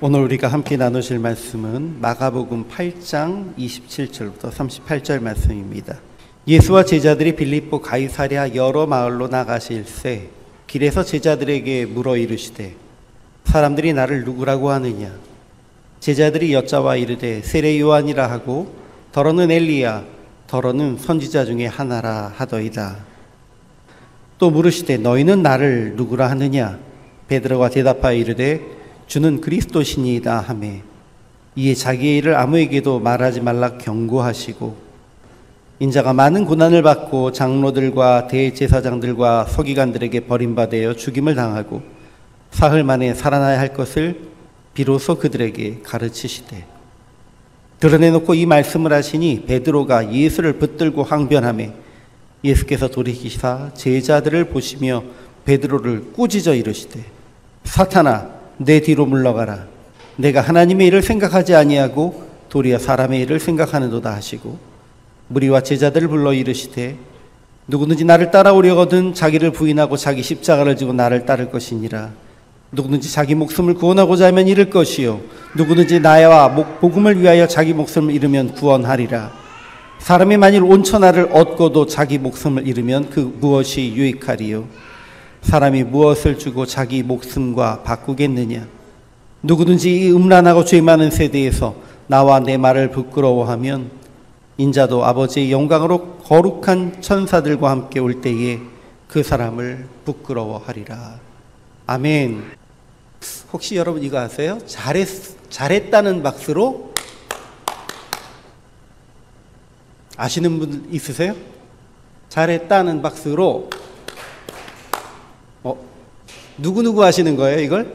오늘 우리가 함께 나누실 말씀은 마가복음 8장 27절부터 38절 말씀입니다. 예수와 제자들이 빌립보 가이사랴 여러 마을로 나가실새 길에서 제자들에게 물어 이르시되 사람들이 나를 누구라고 하느냐? 제자들이 여짜와 이르되 세례 요한이라 하고 더러는 엘리야 더러는 선지자 중에 하나라 하더이다. 또 물으시되 너희는 나를 누구라 하느냐? 베드로가 대답하여 이르되 주는 그리스도시니이다 하매 이에 자기의 일을 아무에게도 말하지 말라 경고하시고 인자가 많은 고난을 받고 장로들과 대제사장들과 서기관들에게 버림받아 죽임을 당하고 사흘 만에 살아나야 할 것을 비로소 그들에게 가르치시되 드러내놓고 이 말씀을 하시니 베드로가 예수를 붙들고 항변하매 예수께서 돌이키사 제자들을 보시며 베드로를 꾸짖어 이르시되 사탄아 내 뒤로 물러가라. 내가 하나님의 일을 생각하지 아니하고 도리어 사람의 일을 생각하는도다 하시고 무리와 제자들을 불러 이르시되 누구든지 나를 따라오려거든 자기를 부인하고 자기 십자가를 지고 나를 따를 것이니라. 누구든지 자기 목숨을 구원하고자 하면 잃을 것이요 누구든지 나와 복음을 위하여 자기 목숨을 잃으면 구원하리라. 사람이 만일 온 천하를 얻고도 자기 목숨을 잃으면 그 무엇이 유익하리요? 사람이 무엇을 주고 자기 목숨과 바꾸겠느냐? 누구든지 이 음란하고 죄 많은 세대에서 나와 내 말을 부끄러워하면 인자도 아버지의 영광으로 거룩한 천사들과 함께 올 때에 그 사람을 부끄러워하리라. 아멘. 혹시 여러분 이거 아세요? 잘했다는 박수로 아시는 분 있으세요? 잘했다는 박수로 누구 하시는 거예요, 이걸?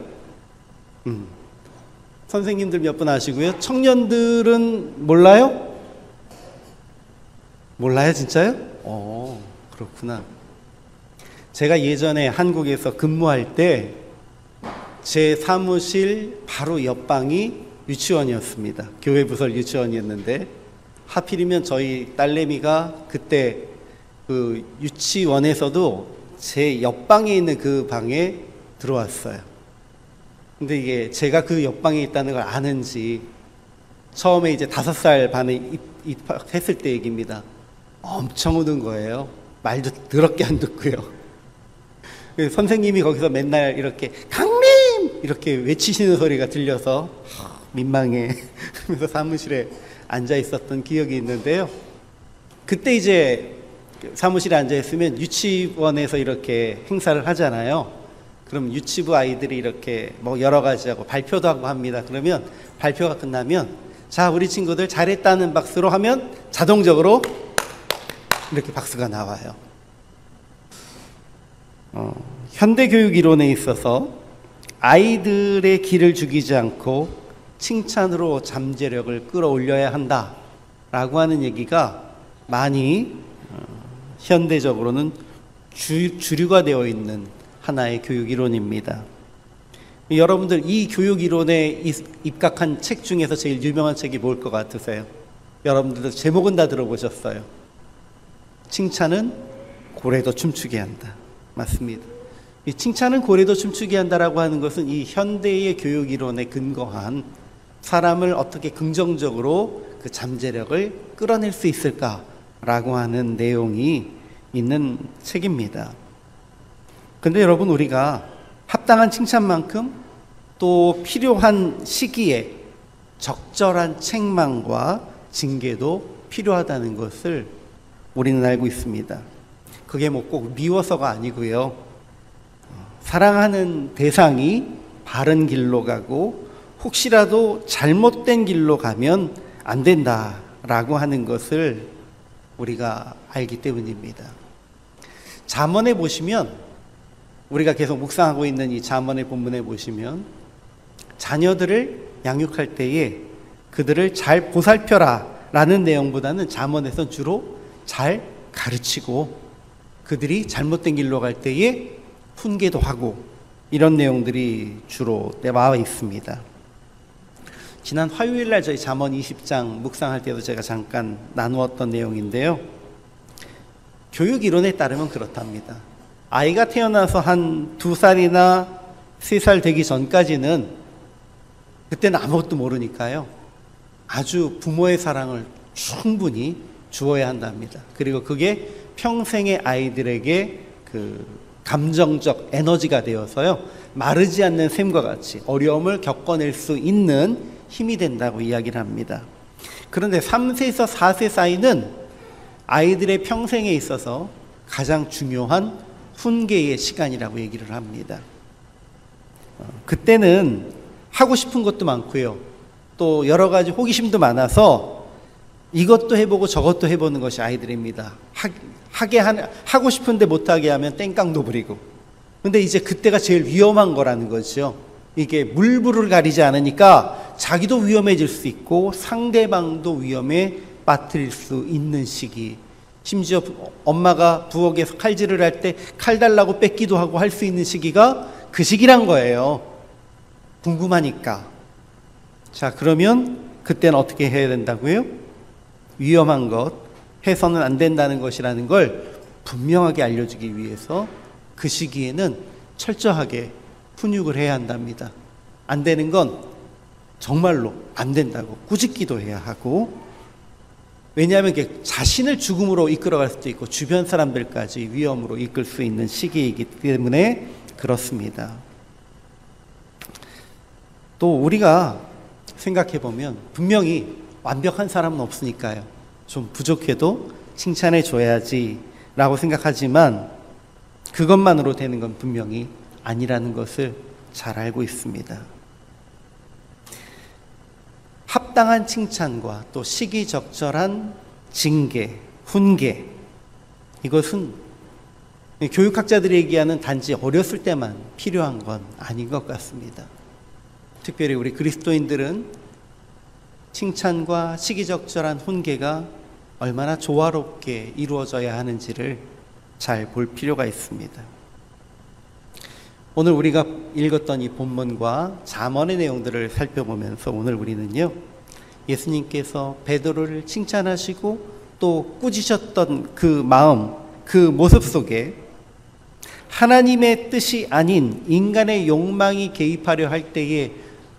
선생님들 몇 분 아시고요. 청년들은 몰라요? 몰라요, 진짜요? 그렇구나. 제가 예전에 한국에서 근무할 때 제 사무실 바로 옆방이 유치원이었습니다. 교회 부설 유치원이었는데 하필이면 저희 딸내미가 그때 그 유치원에서도 제 옆방에 있는 그 방에 들어왔어요. 근데 이게 제가 그 옆방에 있다는 걸 아는지 처음에 이제 5살 반에 입학했을 때 얘기입니다. 엄청 우는 거예요. 말도 더럽게 안 듣고요. 선생님이 거기서 맨날 이렇게 강림! 이렇게 외치시는 소리가 들려서 민망해 하면서 사무실에 앉아 있었던 기억이 있는데요. 그때 이제 사무실에 앉아 있으면 유치원에서 이렇게 행사를 하잖아요. 그럼 유치부 아이들이 이렇게 뭐 여러 가지 하고 발표도 하고 합니다. 그러면 발표가 끝나면 자, 우리 친구들 잘했다는 박수로 하면 자동적으로 이렇게 박수가 나와요. 현대교육 이론에 있어서 아이들의 기를 죽이지 않고 칭찬으로 잠재력을 끌어올려야 한다라고 하는 얘기가 많이 현대적으로는 주류가 되어 있는 하나의 교육 이론입니다. 여러분들 이 교육 이론에 입각한 책 중에서 제일 유명한 책이 뭘 것 같으세요? 여러분들도 제목은 다 들어보셨어요. 칭찬은 고래도 춤추게 한다. 맞습니다. 이 칭찬은 고래도 춤추게 한다라고 하는 것은 이 현대의 교육 이론에 근거한 사람을 어떻게 긍정적으로 그 잠재력을 끌어낼 수 있을까라고 하는 내용이 있는 책입니다. 근데 여러분, 우리가 합당한 칭찬만큼 또 필요한 시기에 적절한 책망과 징계도 필요하다는 것을 우리는 알고 있습니다. 그게 뭐 꼭 미워서가 아니고요. 사랑하는 대상이 바른 길로 가고 혹시라도 잘못된 길로 가면 안 된다라고 하는 것을 우리가 알기 때문입니다. 잠언에 보시면, 우리가 계속 묵상하고 있는 이 잠언의 본문에 보시면 자녀들을 양육할 때에 그들을 잘 보살펴라 라는 내용보다는 잠언에선 주로 잘 가르치고 그들이 잘못된 길로 갈 때에 훈계도 하고 이런 내용들이 주로 나와 있습니다. 지난 화요일 날 저희 잠언 20장 묵상할 때도 제가 잠깐 나누었던 내용인데요. 교육 이론에 따르면 그렇답니다. 아이가 태어나서 한 2살이나 3살 되기 전까지는 그때는 아무것도 모르니까요. 아주 부모의 사랑을 충분히 주어야 한답니다. 그리고 그게 평생의 아이들에게 그 감정적 에너지가 되어서요, 마르지 않는 샘과 같이 어려움을 겪어낼 수 있는 힘이 된다고 이야기를 합니다. 그런데 3세에서 4세 사이는 아이들의 평생에 있어서 가장 중요한 훈계의 시간이라고 얘기를 합니다. 그때는 하고 싶은 것도 많고요, 또 여러 가지 호기심도 많아서 이것도 해보고 저것도 해보는 것이 아이들입니다. 하고 싶은데 못하게 하면 땡깡도 부리고. 근데 이제 그때가 제일 위험한 거라는 거죠. 이게 물불을 가리지 않으니까 자기도 위험해질 수 있고 상대방도 위험에 빠뜨릴 수 있는 시기. 심지어 엄마가 부엌에서 칼질을 할 때 칼 달라고 뺏기도 하고 할 수 있는 시기가 그 시기란 거예요. 궁금하니까. 자, 그러면 그때는 어떻게 해야 된다고요? 위험한 것, 해서는 안 된다는 것이라는 걸 분명하게 알려주기 위해서 그 시기에는 철저하게 훈육을 해야 한답니다. 안 되는 건 정말로 안 된다고 꾸짖기도 해야 하고, 왜냐하면 이게 자신을 죽음으로 이끌어갈 수도 있고 주변 사람들까지 위험으로 이끌 수 있는 시기이기 때문에 그렇습니다. 또 우리가 생각해 보면 분명히 완벽한 사람은 없으니까요, 좀 부족해도 칭찬해 줘야지 라고 생각하지만 그것만으로 되는 건 분명히 아니라는 것을 잘 알고 있습니다. 합당한 칭찬과 또 시기적절한 징계, 훈계, 이것은 교육학자들이 얘기하는 단지 어렸을 때만 필요한 건 아닌 것 같습니다. 특별히 우리 그리스도인들은 칭찬과 시기적절한 훈계가 얼마나 조화롭게 이루어져야 하는지를 잘 볼 필요가 있습니다. 오늘 우리가 읽었던 이 본문과 잠언의 내용들을 살펴보면서 오늘 우리는요, 예수님께서 베드로를 칭찬하시고 또 꾸짖으셨던 그 마음, 그 모습 속에 하나님의 뜻이 아닌 인간의 욕망이 개입하려 할 때에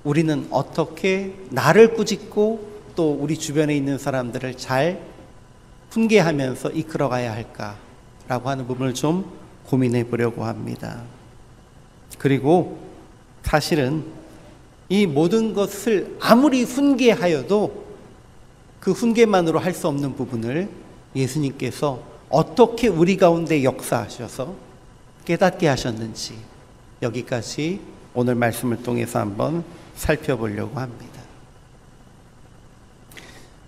우리는 어떻게 나를 꾸짖고 또 우리 주변에 있는 사람들을 잘 훈계하면서 이끌어가야 할까라고 하는 부분을 좀 고민해 보려고 합니다. 그리고 사실은 이 모든 것을 아무리 훈계하여도 그 훈계만으로 할 수 없는 부분을 예수님께서 어떻게 우리 가운데 역사하셔서 깨닫게 하셨는지 여기까지 오늘 말씀을 통해서 한번 살펴보려고 합니다.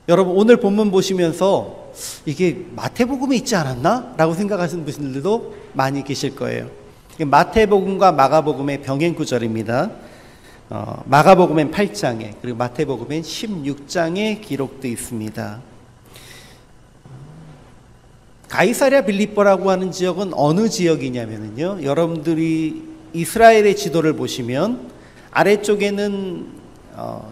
여러분, 오늘 본문 보시면서 이게 마태복음에 있지 않았나? 라고 생각하시는 분들도 많이 계실 거예요. 마태복음과 마가복음의 병행 구절입니다. 마가복음엔 8장에 그리고 마태복음엔 16장에 기록되어 있습니다. 가이사랴 빌립보라고 하는 지역은 어느 지역이냐면요, 여러분들이 이스라엘의 지도를 보시면 아래쪽에는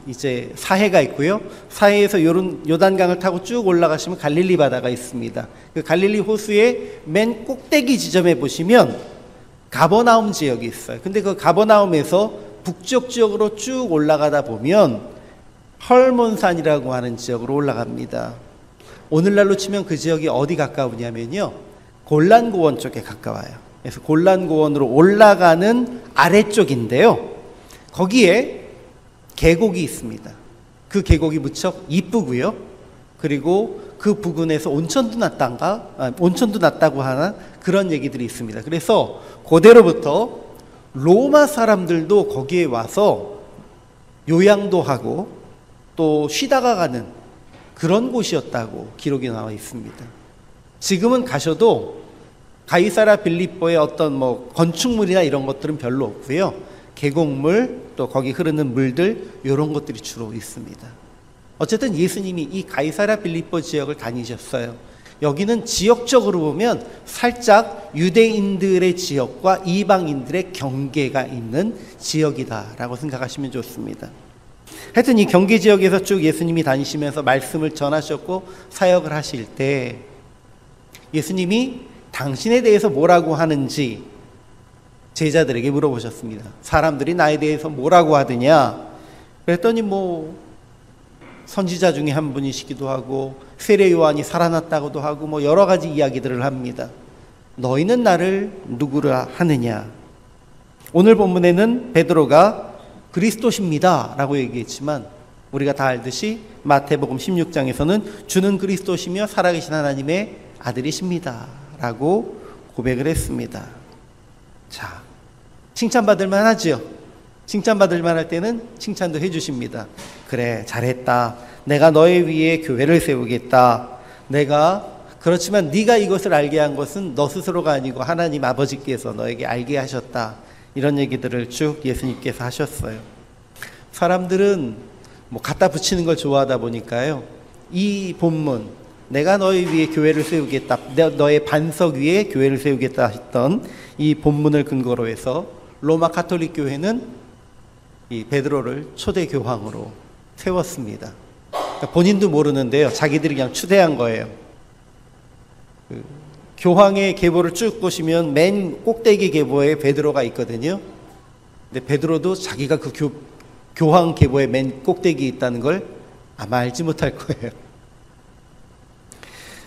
이제 사해가 있고요, 사해에서 요단강을 타고 쭉 올라가시면 갈릴리 바다가 있습니다. 그 갈릴리 호수의 맨 꼭대기 지점에 보시면 가버나움 지역이 있어요. 근데 그 가버나움에서 북쪽 지역으로 쭉 올라가다 보면 헐몬산이라고 하는 지역으로 올라갑니다. 오늘날로 치면 그 지역이 어디 가까우냐면요, 골란고원 쪽에 가까워요. 그래서 골란고원으로 올라가는 아래쪽인데요, 거기에 계곡이 있습니다. 그 계곡이 무척 이쁘고요, 그리고 그 부근에서 온천도 났다고 하는 그런 얘기들이 있습니다. 그래서 그대로부터 로마 사람들도 거기에 와서 요양도 하고 또 쉬다가 가는 그런 곳이었다고 기록이 나와 있습니다. 지금은 가셔도 가이사랴 빌립보의 어떤 건축물이나 이런 것들은 별로 없고요, 계곡물 또 거기 흐르는 물들 이런 것들이 주로 있습니다. 어쨌든 예수님이 이 가이사랴 빌립보 지역을 다니셨어요. 여기는 지역적으로 보면 살짝 유대인들의 지역과 이방인들의 경계가 있는 지역이다라고 생각하시면 좋습니다. 하여튼 이 경계 지역에서 쭉 예수님이 다니시면서 말씀을 전하셨고 사역을 하실 때 예수님이 당신에 대해서 뭐라고 하는지 제자들에게 물어보셨습니다. 사람들이 나에 대해서 뭐라고 하느냐? 그랬더니 선지자 중에 한 분이시기도 하고 세례 요한이 살아났다고도 하고 여러 가지 이야기들을 합니다. 너희는 나를 누구라 하느냐? 오늘 본문에는 베드로가 그리스도십니다 라고 얘기했지만 우리가 다 알듯이 마태복음 16장에서는 주는 그리스도시며 살아계신 하나님의 아들이십니다 라고 고백을 했습니다. 자, 칭찬받을 만하지요. 칭찬받을 만할 때는 칭찬도 해주십니다. 그래, 잘했다. 내가 너의 위에 교회를 세우겠다. 그렇지만 네가 이것을 알게 한 것은 너 스스로가 아니고 하나님 아버지께서 너에게 알게 하셨다. 이런 얘기들을 쭉 예수님께서 하셨어요. 사람들은 갖다 붙이는 걸 좋아하다 보니까요. 이 본문, 내가 너희 위에 교회를 세우겠다. 너의 반석 위에 교회를 세우겠다 했던 이 본문을 근거로 해서 로마 가톨릭 교회는 이 베드로를 초대 교황으로 세웠습니다. 그러니까 본인도 모르는데요. 자기들이 그냥 추대한 거예요. 교황의 계보를 쭉 보시면 맨 꼭대기 계보에 베드로가 있거든요. 근데 베드로도 자기가 그 교황 계보의 맨 꼭대기에 있다는 걸 아마 알지 못할 거예요.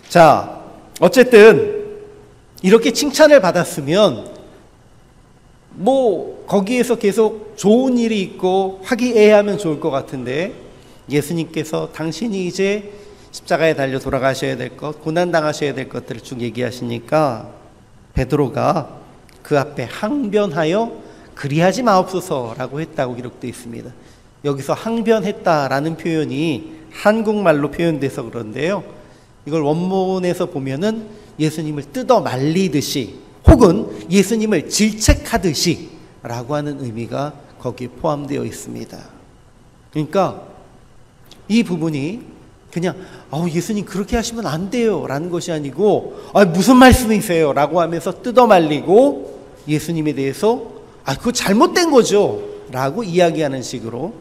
자, 어쨌든 이렇게 칭찬을 받았으면 거기에서 계속 좋은 일이 있고 화기애애하면 좋을 것 같은데 예수님께서 당신이 이제 십자가에 달려 돌아가셔야 될 것, 고난당하셔야 될 것들을 쭉 얘기하시니까 베드로가 그 앞에 항변하여 그리하지 마옵소서라고 했다고 기록되어 있습니다. 여기서 항변했다라는 표현이 한국말로 표현돼서 그런데요. 이걸 원문에서 보면은 예수님을 뜯어 말리듯이 혹은 예수님을 질책하듯이 라고 하는 의미가 거기에 포함되어 있습니다. 그러니까 이 부분이 그냥 예수님 그렇게 하시면 안 돼요 라는 것이 아니고 무슨 말씀이세요 라고 하면서 뜯어 말리고 예수님에 대해서 그거 잘못된 거죠 라고 이야기하는 식으로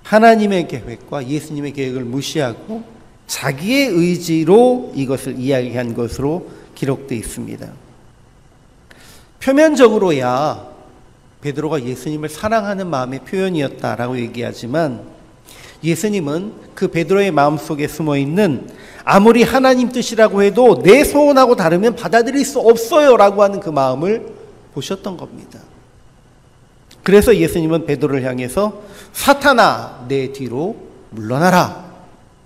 하나님의 계획과 예수님의 계획을 무시하고 자기의 의지로 이것을 이야기한 것으로 기록되어 있습니다. 표면적으로야 베드로가 예수님을 사랑하는 마음의 표현이었다라고 얘기하지만 예수님은 그 베드로의 마음속에 숨어있는 아무리 하나님 뜻이라고 해도 내 소원하고 다르면 받아들일 수 없어요 라고 하는 그 마음을 보셨던 겁니다. 그래서 예수님은 베드로를 향해서 사탄아 내 뒤로 물러나라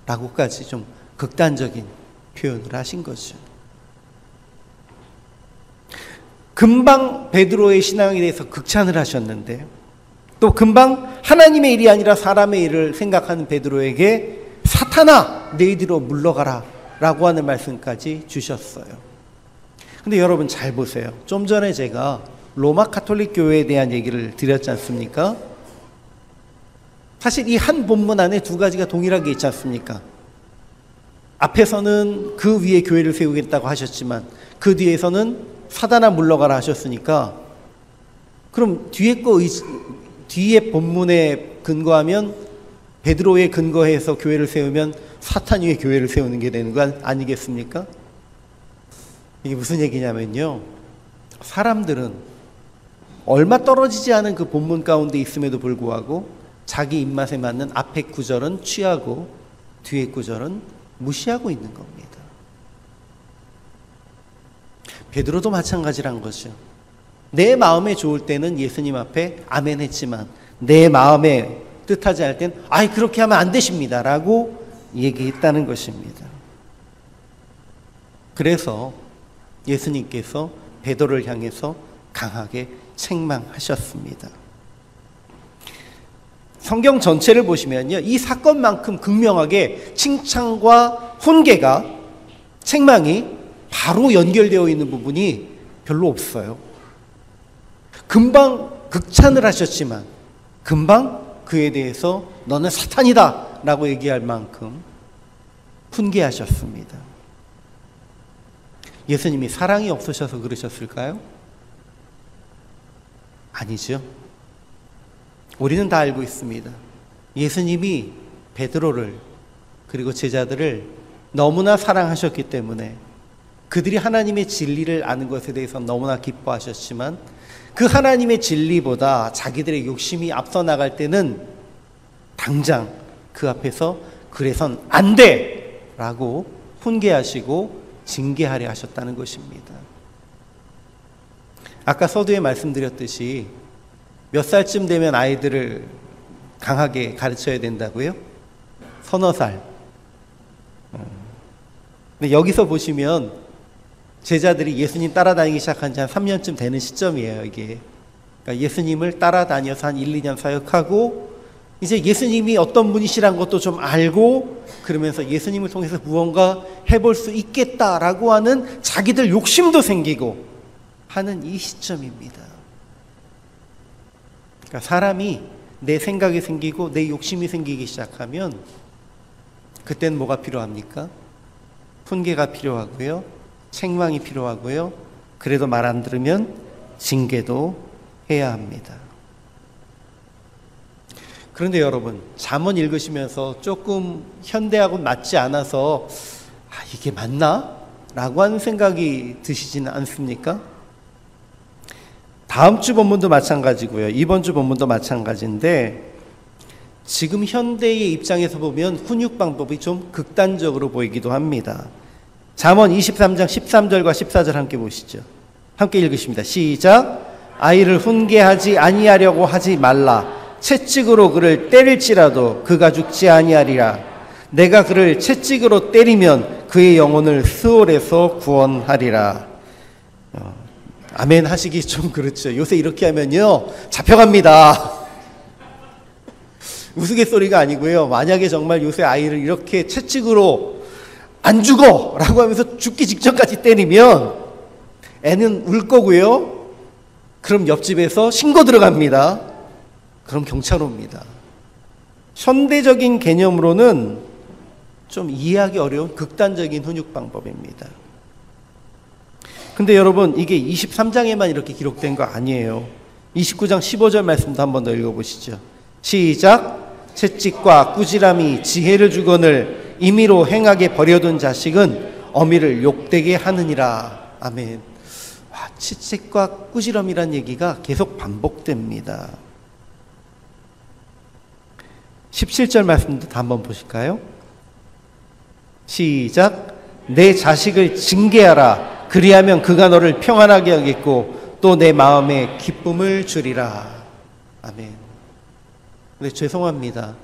라고까지 좀 극단적인 표현을 하신 거죠. 금방 베드로의 신앙에 대해서 극찬을 하셨는데 또 금방 하나님의 일이 아니라 사람의 일을 생각하는 베드로에게 사탄아 내 뒤로 물러가라 라고 하는 말씀까지 주셨어요. 근데 여러분 잘 보세요. 좀 전에 제가 로마 가톨릭 교회에 대한 얘기를 드렸지 않습니까? 사실 이 한 본문 안에 두 가지가 동일하게 있지 않습니까? 앞에서는 그 위에 교회를 세우겠다고 하셨지만 그 뒤에서는 사단아 물러가라 하셨으니까 그럼 뒤에 본문에 근거하면 베드로에 근거해서 교회를 세우면 사탄 위에 교회를 세우는 게 되는 거 아니겠습니까? 이게 무슨 얘기냐면요. 사람들은 얼마 떨어지지 않은 그 본문 가운데 있음에도 불구하고 자기 입맛에 맞는 앞에 구절은 취하고 뒤에 구절은 무시하고 있는 겁니다. 베드로도 마찬가지란 거죠. 내 마음에 좋을 때는 예수님 앞에 아멘 했지만 내 마음에 뜻하지 않을 땐 그렇게 하면 안 되십니다 라고 얘기했다는 것입니다. 그래서 예수님께서 베드로를 향해서 강하게 책망하셨습니다. 성경 전체를 보시면요, 이 사건만큼 극명하게 칭찬과 훈계가 책망이 바로 연결되어 있는 부분이 별로 없어요. 금방 극찬을 하셨지만 금방 그에 대해서 너는 사탄이다 라고 얘기할 만큼 훈계하셨습니다. 예수님이 사랑이 없으셔서 그러셨을까요? 아니죠. 우리는 다 알고 있습니다. 예수님이 베드로를 그리고 제자들을 너무나 사랑하셨기 때문에 그들이 하나님의 진리를 아는 것에 대해서 너무나 기뻐하셨지만 그 하나님의 진리보다 자기들의 욕심이 앞서 나갈 때는 당장 그 앞에서 그래선 안 돼! 라고 훈계하시고 징계하려 하셨다는 것입니다. 아까 서두에 말씀드렸듯이 몇 살쯤 되면 아이들을 강하게 가르쳐야 된다고요? 서너 살. 근데 여기서 보시면 제자들이 예수님 따라다니기 시작한 지 한 3년쯤 되는 시점이에요, 이게. 그러니까 예수님을 따라다녀서 한 1, 2년 사역하고 이제 예수님이 어떤 분이시란 것도 좀 알고 그러면서 예수님을 통해서 무언가 해볼 수 있겠다라고 하는 자기들 욕심도 생기고 하는 이 시점입니다. 그러니까 사람이 내 생각이 생기고 내 욕심이 생기기 시작하면 그때는 뭐가 필요합니까? 훈계가 필요하고요. 책망이 필요하고요. 그래도 말 안 들으면 징계도 해야 합니다. 그런데 여러분, 잠언 읽으시면서 조금 현대하고 맞지 않아서 이게 맞나? 라고 하는 생각이 드시지는 않습니까? 다음 주 본문도 마찬가지고요. 이번 주 본문도 마찬가지인데 지금 현대의 입장에서 보면 훈육 방법이 좀 극단적으로 보이기도 합니다. 잠언 23장 13절과 14절 함께 보시죠. 함께 읽으십니다. 시작. 아이를 훈계하지 아니하려고 하지 말라. 채찍으로 그를 때릴지라도 그가 죽지 아니하리라. 내가 그를 채찍으로 때리면 그의 영혼을 스올에서 구원하리라. 아멘 하시기 좀 그렇죠. 요새 이렇게 하면요 잡혀갑니다. 우스갯소리가 아니고요. 만약에 정말 요새 아이를 이렇게 채찍으로 안 죽어! 라고 하면서 죽기 직전까지 때리면 애는 울 거고요. 그럼 옆집에서 신고 들어갑니다. 그럼 경찰 옵니다. 현대적인 개념으로는 좀 이해하기 어려운 극단적인 훈육 방법입니다. 근데 여러분, 이게 23장에만 이렇게 기록된 거 아니에요. 29장 15절 말씀도 한 번 더 읽어보시죠. 시작. 채찍과 꾸지람이 지혜를 주거늘 임의로 행하게 버려둔 자식은 어미를 욕되게 하느니라. 아멘. 와, 채찍과 꾸지람이란 얘기가 계속 반복됩니다. 17절 말씀도 한번 보실까요? 시작. 내 자식을 징계하라. 그리하면 그가 너를 평안하게 하겠고 또 내 마음에 기쁨을 주리라. 아멘. 근데 죄송합니다.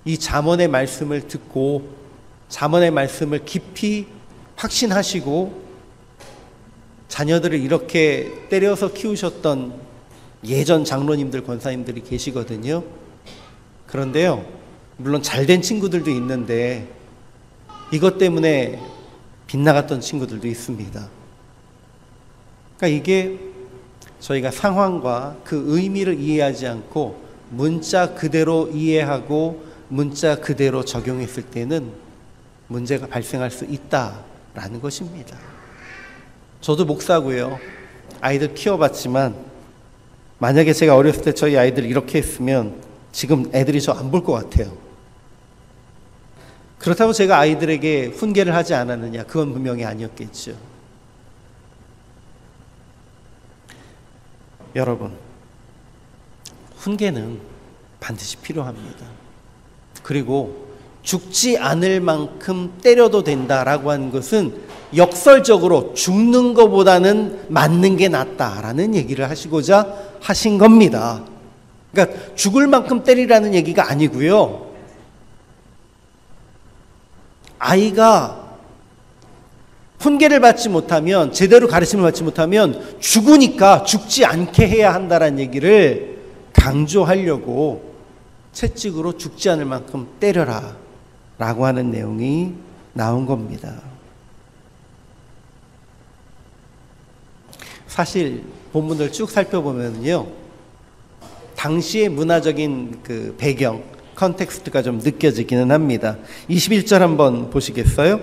이 잠언의 말씀을 듣고 잠언의 말씀을 깊이 확신하시고 자녀들을 이렇게 때려서 키우셨던 예전 장로님들, 권사님들이 계시거든요. 그런데요, 물론 잘된 친구들도 있는데 이것 때문에 빗나갔던 친구들도 있습니다. 그러니까 이게 저희가 상황과 그 의미를 이해하지 않고 문자 그대로 이해하고 문자 그대로 적용했을 때는 문제가 발생할 수 있다라는 것입니다. 저도 목사고요. 아이들 키워봤지만 만약에 제가 어렸을 때 저희 아이들 이렇게 했으면 지금 애들이 저 안 볼 것 같아요. 그렇다고 제가 아이들에게 훈계를 하지 않았느냐? 그건 분명히 아니었겠죠. 여러분, 훈계는 반드시 필요합니다. 그리고 죽지 않을 만큼 때려도 된다라고 하는 것은 역설적으로 죽는 것보다는 맞는 게 낫다라는 얘기를 하시고자 하신 겁니다. 그러니까 죽을 만큼 때리라는 얘기가 아니고요. 아이가 훈계를 받지 못하면, 제대로 가르침을 받지 못하면 죽으니까 죽지 않게 해야 한다는 얘기를 강조하려고 채찍으로 죽지 않을 만큼 때려라 라고 하는 내용이 나온 겁니다. 사실 본문을 쭉 살펴보면요, 당시의 문화적인 그 배경, 컨텍스트가 좀 느껴지기는 합니다. 21절 한번 보시겠어요?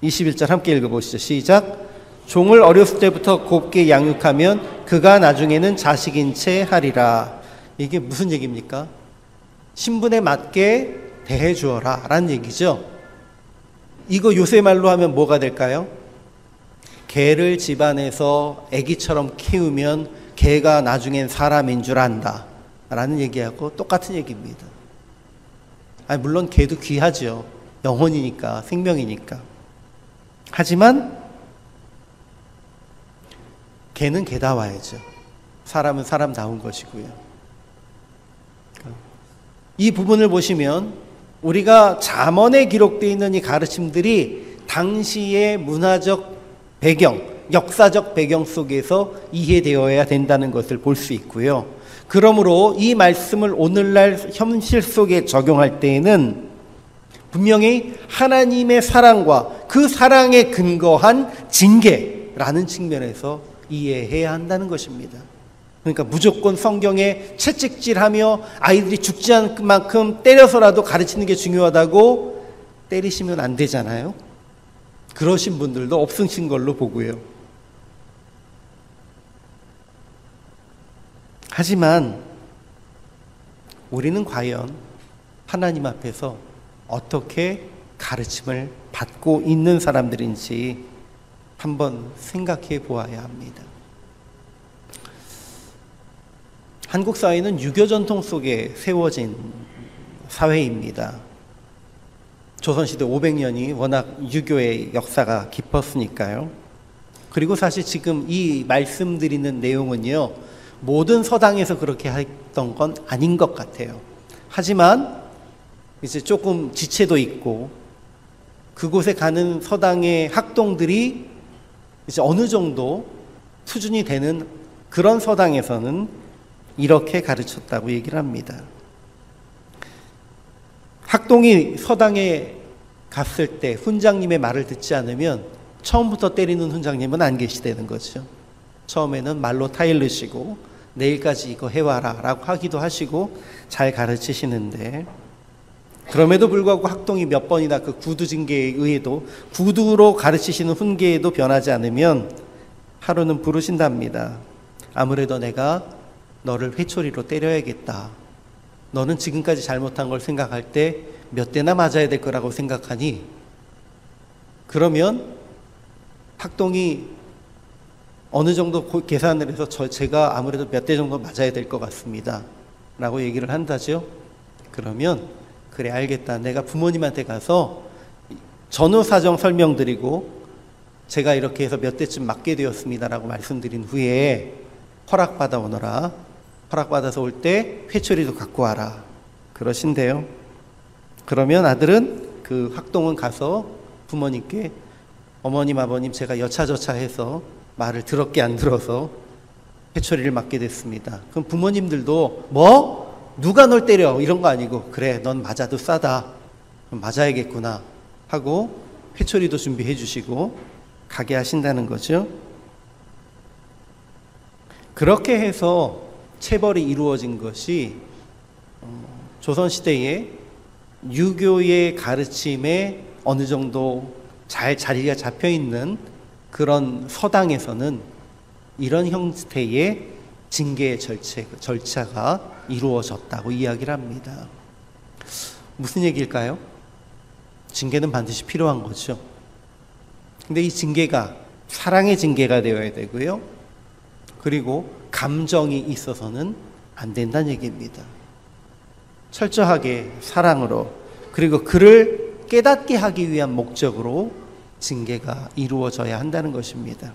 21절 함께 읽어보시죠. 시작. 종을 어렸을 때부터 곱게 양육하면 그가 나중에는 자식인 채 하리라. 이게 무슨 얘기입니까? 신분에 맞게 대해 주어라 라는 얘기죠. 이거 요새 말로 하면 뭐가 될까요? 개를 집안에서 아기처럼 키우면 개가 나중엔 사람인 줄 안다 라는 얘기하고 똑같은 얘기입니다. 물론 개도 귀하죠. 영혼이니까, 생명이니까. 하지만 개는 개다워야죠. 사람은 사람다운 것이고요. 이 부분을 보시면 우리가 잠언에 기록되어 있는 이 가르침들이 당시의 문화적 배경, 역사적 배경 속에서 이해되어야 된다는 것을 볼 수 있고요. 그러므로 이 말씀을 오늘날 현실 속에 적용할 때에는 분명히 하나님의 사랑과 그 사랑에 근거한 징계라는 측면에서 이해해야 한다는 것입니다. 그러니까 무조건 성경에 채찍질하며 아이들이 죽지 않을 만큼 때려서라도 가르치는 게 중요하다고 때리시면 안 되잖아요. 그러신 분들도 없으신 걸로 보고요. 하지만 우리는 과연 하나님 앞에서 어떻게 가르침을 받고 있는 사람들인지 한번 생각해 보아야 합니다. 한국 사회는 유교 전통 속에 세워진 사회입니다. 조선시대 500년이 워낙 유교의 역사가 깊었으니까요. 그리고 사실 지금 이 말씀드리는 내용은요, 모든 서당에서 그렇게 했던 건 아닌 것 같아요. 하지만 이제 조금 지체도 있고 그곳에 가는 서당의 학동들이 이제 어느 정도 수준이 되는 그런 서당에서는 이렇게 가르쳤다고 얘기를 합니다. 학동이 서당에 갔을 때 훈장님의 말을 듣지 않으면 처음부터 때리는 훈장님은 안 계시다는 거죠. 처음에는 말로 타일르시고 내일까지 이거 해와라 라고 하기도 하시고 잘 가르치시는데, 그럼에도 불구하고 학동이 몇 번이나 그 구두 징계에 의해도 구두로 가르치시는 훈계에도 변하지 않으면 하루는 부르신답니다. 아무래도 내가 너를 회초리로 때려야겠다. 너는 지금까지 잘못한 걸 생각할 때 몇 대나 맞아야 될 거라고 생각하니? 그러면 학동이 어느 정도 계산을 해서 제가 아무래도 몇 대 정도 맞아야 될 것 같습니다 라고 얘기를 한다죠. 그러면 그래 알겠다. 내가 부모님한테 가서 전후 사정 설명드리고 제가 이렇게 해서 몇 대쯤 맞게 되었습니다 라고 말씀드린 후에 허락받아 오너라. 허락받아서 올 때 회초리도 갖고 와라. 그러신대요. 그러면 아들은 그 학동은 가서 부모님께 어머님 아버님 제가 여차저차 해서 말을 들었게 안 들어서 회초리를 맞게 됐습니다. 그럼 부모님들도 뭐? 누가 널 때려? 이런 거 아니고 그래 넌 맞아도 싸다. 그럼 맞아야겠구나 하고 회초리도 준비해 주시고 가게 하신다는 거죠. 그렇게 해서 체벌이 이루어진 것이 조선시대에 유교의 가르침에 어느 정도 잘 자리가 잡혀 있는 그런 서당에서는 이런 형태의 징계 절차가 이루어졌다고 이야기를 합니다. 무슨 얘기일까요? 징계는 반드시 필요한 거죠. 근데 이 징계가 사랑의 징계가 되어야 되고요. 그리고 감정이 있어서는 안 된다는 얘기입니다. 철저하게 사랑으로, 그리고 그를 깨닫게 하기 위한 목적으로 징계가 이루어져야 한다는 것입니다.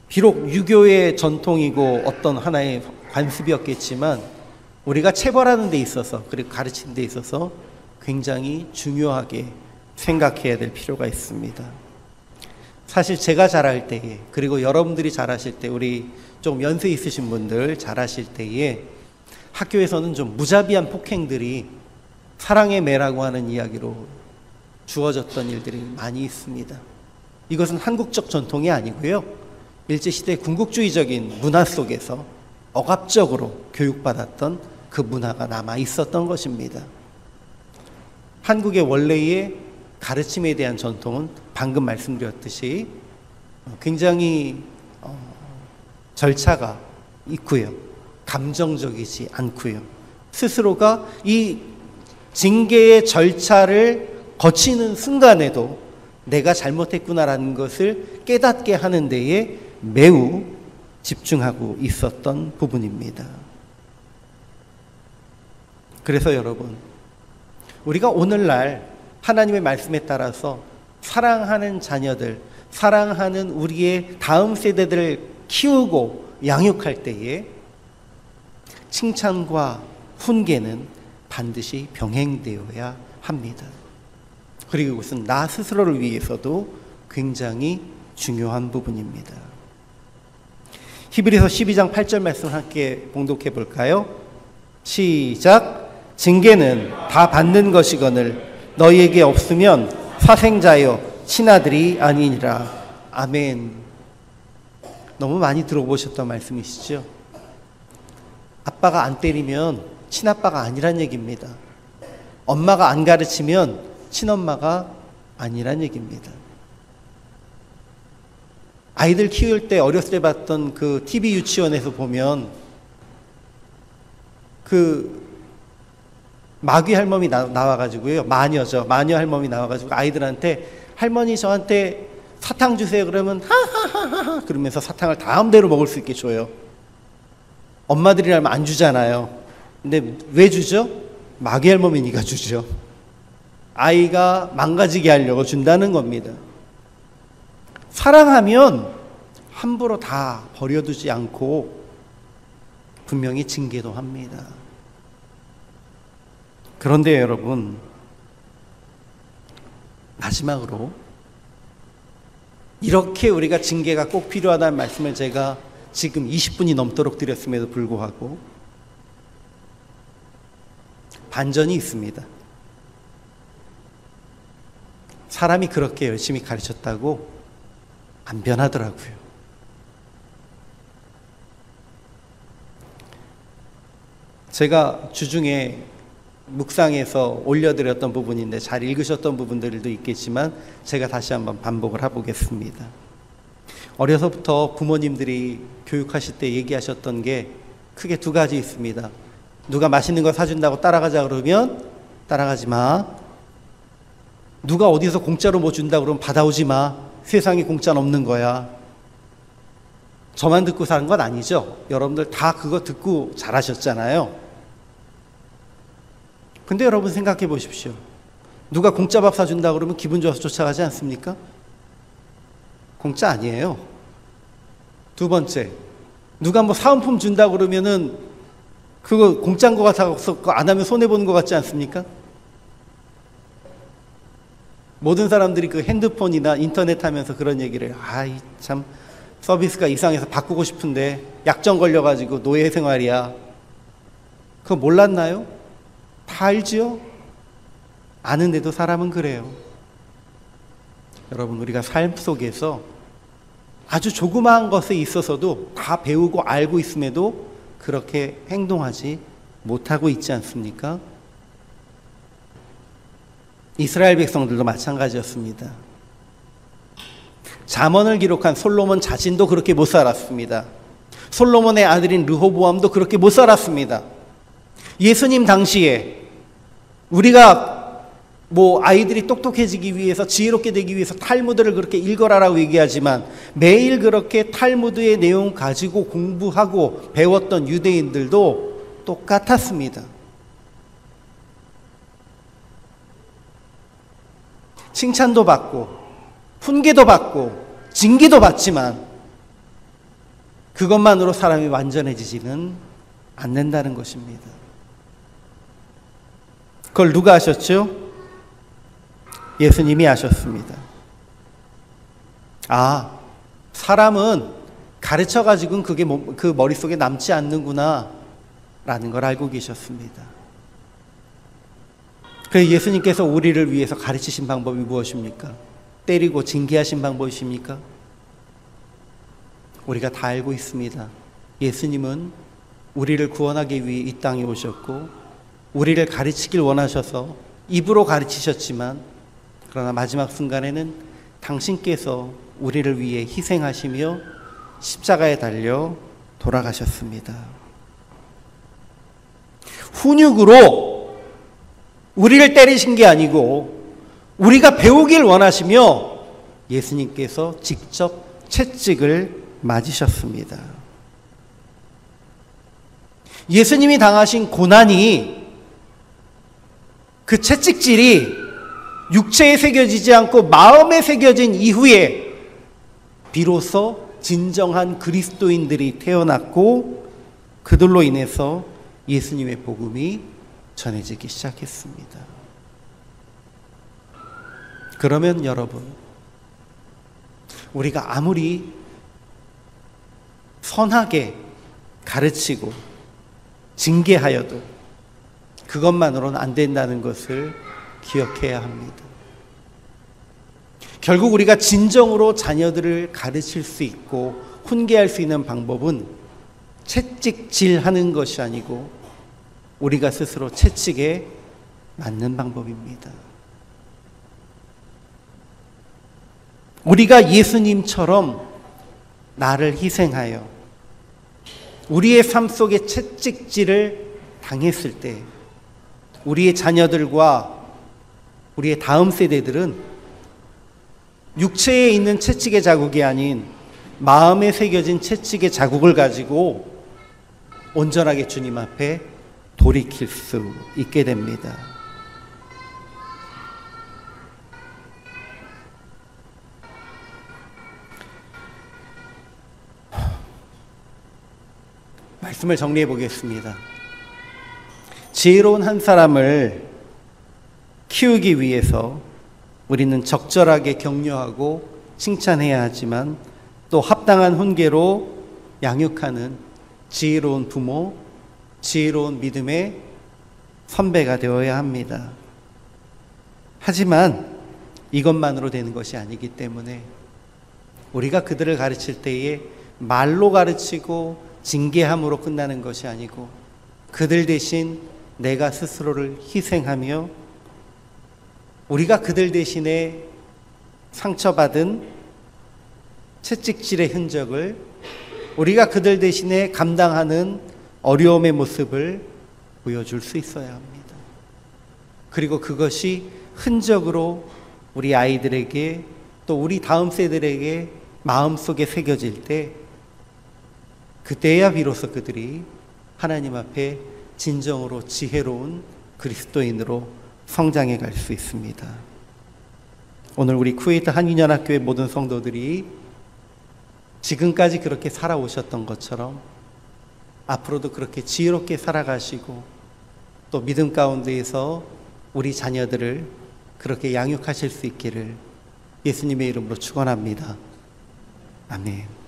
비록 유교의 전통이고 어떤 하나의 관습이었겠지만 우리가 체벌하는 데 있어서, 그리고 가르치는 데 있어서 굉장히 중요하게 생각해야 될 필요가 있습니다. 사실 제가 자랄 때에, 그리고 여러분들이 자라실 때, 우리 좀 연세 있으신 분들 자라실 때에 학교에서는 좀 무자비한 폭행들이 사랑의 매라고 하는 이야기로 주어졌던 일들이 많이 있습니다. 이것은 한국적 전통이 아니고요. 일제시대 군국주의적인 문화 속에서 억압적으로 교육받았던 그 문화가 남아 있었던 것입니다. 한국의 원래의 가르침에 대한 전통은 방금 말씀드렸듯이 굉장히 절차가 있고요. 감정적이지 않고요. 스스로가 이 징계의 절차를 거치는 순간에도 내가 잘못했구나라는 것을 깨닫게 하는 데에 매우 집중하고 있었던 부분입니다. 그래서 여러분, 우리가 오늘날 하나님의 말씀에 따라서 사랑하는 자녀들, 사랑하는 우리의 다음 세대들을 키우고 양육할 때에 칭찬과 훈계는 반드시 병행되어야 합니다. 그리고 이것은 나 스스로를 위해서도 굉장히 중요한 부분입니다. 히브리서 12장 8절 말씀 함께 봉독해 볼까요? 시작. 징계는 다 받는 것이거늘 너희에게 없으면 사생자여 친아들이 아니니라. 아멘. 너무 많이 들어보셨던 말씀이시죠? 아빠가 안 때리면 친아빠가 아니란 얘기입니다. 엄마가 안 가르치면 친엄마가 아니란 얘기입니다. 아이들 키울 때 어렸을 때 봤던 그 TV 유치원에서 보면 그 마귀 할머니 나와가지고요. 마녀죠. 마녀 할머니 나와가지고 아이들한테 할머니 저한테 사탕 주세요. 그러면 하하하하 그러면서 사탕을 다음대로 먹을 수 있게 줘요. 엄마들이라면 안 주잖아요. 근데 왜 주죠? 마귀 할머니가 주죠. 아이가 망가지게 하려고 준다는 겁니다. 사랑하면 함부로 다 버려두지 않고 분명히 징계도 합니다. 그런데 여러분, 마지막으로 이렇게 우리가 징계가 꼭 필요하다는 말씀을 제가 지금 20분이 넘도록 드렸음에도 불구하고 반전이 있습니다. 사람이 그렇게 열심히 가르쳤다고 안 변하더라고요. 제가 주중에 묵상에서 올려드렸던 부분인데 잘 읽으셨던 부분들도 있겠지만 제가 다시 한번 반복을 해보겠습니다. 어려서부터 부모님들이 교육하실 때 얘기하셨던 게 크게 두 가지 있습니다. 누가 맛있는 거 사준다고 따라가자 그러면 따라가지 마. 누가 어디서 공짜로 뭐 준다 그러면 받아오지 마. 세상에 공짜는 없는 거야. 저만 듣고 사는 건 아니죠. 여러분들 다 그거 듣고 잘하셨잖아요. 근데 여러분 생각해 보십시오. 누가 공짜 밥 사준다 그러면 기분 좋아서 쫓아가지 않습니까? 공짜 아니에요. 두 번째, 누가 뭐 사은품 준다 그러면은 그거 공짜인 것 같아서 안 하면 손해보는 것 같지 않습니까? 모든 사람들이 그 핸드폰이나 인터넷 하면서 그런 얘기를 해요. 아이 참 서비스가 이상해서 바꾸고 싶은데 약정 걸려가지고 노예 생활이야. 그거 몰랐나요? 다 알지요? 아는데도 사람은 그래요. 여러분, 우리가 삶 속에서 아주 조그마한 것에 있어서도 다 배우고 알고 있음에도 그렇게 행동하지 못하고 있지 않습니까? 이스라엘 백성들도 마찬가지였습니다. 잠언을 기록한 솔로몬 자신도 그렇게 못 살았습니다. 솔로몬의 아들인 르호보암도 그렇게 못 살았습니다. 예수님 당시에 우리가 뭐 아이들이 똑똑해지기 위해서 지혜롭게 되기 위해서 탈무드를 그렇게 읽어라라고 얘기하지만 매일 그렇게 탈무드의 내용 가지고 공부하고 배웠던 유대인들도 똑같았습니다. 칭찬도 받고 훈계도 받고 징계도 받지만 그것만으로 사람이 완전해지지는 않는다는 것입니다. 그걸 누가 하셨죠? 예수님이 하셨습니다. 아, 사람은 가르쳐가지고는 그게 그 머릿속에 남지 않는구나 라는 걸 알고 계셨습니다. 그래서 예수님께서 우리를 위해서 가르치신 방법이 무엇입니까? 때리고 징계하신 방법이십니까? 우리가 다 알고 있습니다. 예수님은 우리를 구원하기 위해 이 땅에 오셨고 우리를 가르치길 원하셔서 입으로 가르치셨지만 그러나 마지막 순간에는 당신께서 우리를 위해 희생하시며 십자가에 달려 돌아가셨습니다. 훈육으로 우리를 때리신 게 아니고 우리가 배우길 원하시며 예수님께서 직접 채찍을 맞으셨습니다. 예수님이 당하신 고난이 그 채찍질이 육체에 새겨지지 않고 마음에 새겨진 이후에 비로소 진정한 그리스도인들이 태어났고 그들로 인해서 예수님의 복음이 전해지기 시작했습니다. 그러면 여러분, 우리가 아무리 선하게 가르치고 징계하여도 그것만으로는 안 된다는 것을 기억해야 합니다. 결국 우리가 진정으로 자녀들을 가르칠 수 있고 훈계할 수 있는 방법은 채찍질하는 것이 아니고 우리가 스스로 채찍에 맞는 방법입니다. 우리가 예수님처럼 나를 희생하여 우리의 삶 속에 채찍질을 당했을 때 우리의 자녀들과 우리의 다음 세대들은 육체에 있는 채찍의 자국이 아닌 마음에 새겨진 채찍의 자국을 가지고 온전하게 주님 앞에 돌이킬 수 있게 됩니다. 말씀을 정리해 보겠습니다. 지혜로운 한 사람을 키우기 위해서 우리는 적절하게 격려하고 칭찬해야 하지만 또 합당한 훈계로 양육하는 지혜로운 부모, 지혜로운 믿음의 선배가 되어야 합니다. 하지만 이것만으로 되는 것이 아니기 때문에 우리가 그들을 가르칠 때에 말로 가르치고 징계함으로 끝나는 것이 아니고 그들 대신 내가 스스로를 희생하며 우리가 그들 대신에 상처받은 채찍질의 흔적을 우리가 그들 대신에 감당하는 어려움의 모습을 보여줄 수 있어야 합니다. 그리고 그것이 흔적으로 우리 아이들에게 또 우리 다음 세대에게 마음속에 새겨질 때 그때야 비로소 그들이 하나님 앞에 진정으로 지혜로운 그리스도인으로 성장해 갈 수 있습니다. 오늘 우리 쿠웨이트 한인연합교회 모든 성도들이 지금까지 그렇게 살아오셨던 것처럼 앞으로도 그렇게 지혜롭게 살아가시고 또 믿음 가운데에서 우리 자녀들을 그렇게 양육하실 수 있기를 예수님의 이름으로 축원합니다. 아멘.